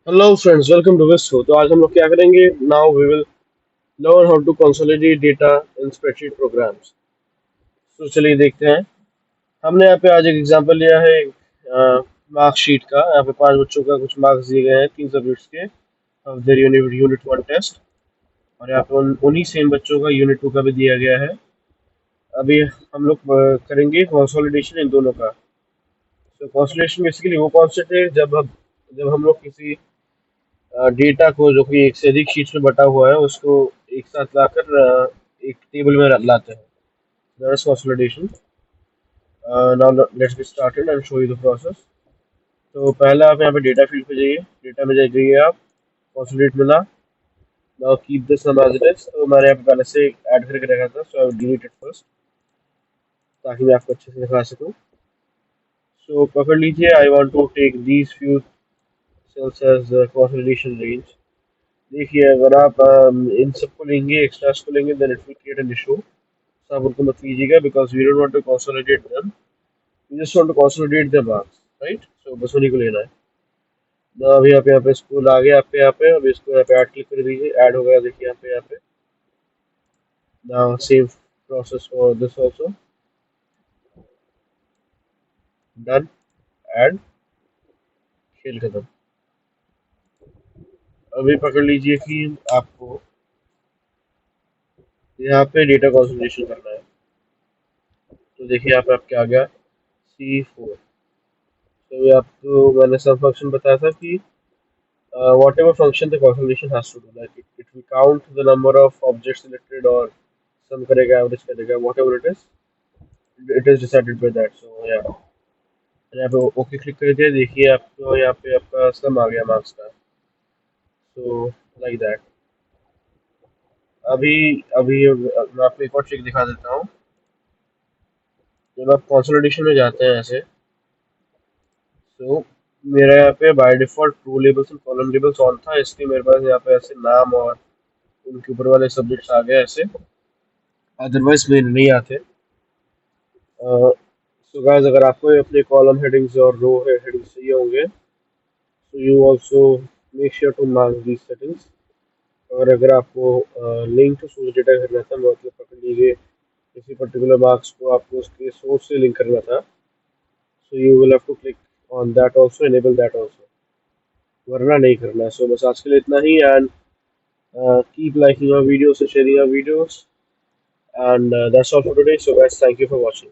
Hello friends, welcome to this show. तो आज हम लोग क्या करेंगे? Now we will learn how to consolidate data in spreadsheet programs. तो चलिए देखते हैं। हमने यहाँ पे आज एक एग्जांपल लिया है मार्कशीट का। यहाँ पे 5 बच्चों का कुछ मार्क्स दिए गए हैं 3 सब्जेक्ट्स के देयर यूनिट 1 टेस्ट। और यहाँ पे उन्हीं सेम बच्चों का यूनिट 2 का भी दिया गया है। अभी हम लोग करेंगे कंसोलिडेशन इन दोनों का। तो कंसोलिडेशन बेसिकली वो कॉन्सेप्ट है जब हम लोग किसी डेटा को जो कि एक से अधिक शीट्स में बटा हुआ है उसको एक साथ लाकर एक टेबल में लाते हैं। That is consolidation. Now let's get started and show you the process. तो पहले आप यहाँ पे डेटा फील्ड पे जाइए, डेटा में जाइए आप, कंसोलिडेट मिला। Now keep this sum as it is. तो मैंने यहाँ पे पहले से ऐड करके रखा था, so I will delete it first ताकि मैं आपको अच्छे से दिखा सकूँ। सो पकड़ लीजिए, I want to take these few cells as consolidation range. देखिए, अगर आप इन सबको लेंगे, एक्स्ट्रास को लेंगे, then it will create an issue. तो आप उनको मत लीजिएगा because we don't want to consolidate them, we just want to consolidate the marks, right? So बस उन्हीं को लेना है। तो अभी आप यहाँ पे स्कूल आ गए आपके यहाँ पे। अभी इसको यहाँ पे ऐड क्लिक कर दीजिए, ऐड हो गया। देखिए यहाँ पे now same process for this also. Done, add, खेल खत्म। अभी पकड़ लीजिए कि आपको यहाँ पे डेटा कंसोलिडेशन करना है। तो देखिए यहाँ पे आपके आ गया C4। तो ये आपको मैंने सब फंक्शन बताया था कि whatever function the consolidation has to do, like it will count the number of objects selected or sum करेगा, average करेगा, whatever it is decided by that. So yeah, यहाँ पे ओके क्लिक कर दिया। देखिए आपको यहाँ पे आपका सम आ गया मार्क्स का। So like that. अभी अभी मैं आपको एक और ट्रिक दिखा देता हूँ। जब आप कंसोलिडेशन में जाते हैं ऐसे, तो मेरा यहाँ पे by default row labels and column labels on था, इसलिए मेरे पास यहाँ पे ऐसे नाम और उनके ऊपर वाले सब्जेक्ट्स आ गए ऐसे। अदरवाइज मेरे नहीं आते। सो गाइस, अगर आपको अपने कॉलम हेडिंग्स और रो हेडिंग्स चाहिए होंगे, so you also make sure to mark these settings। और अगर आपको लिंक टू सोर्स डेटा करना था, मतलब पकड़ लीजिए किसी पर्टिकुलर मार्क्स को आपको उसके सोर्स से लिंक करना था, so you will have to click on that also, enable that also, वरना नहीं करना है। सो बस आज के लिए इतना ही। And keep liking our videos and sharing our videos, and that's all for today. So guys, thank you for watching.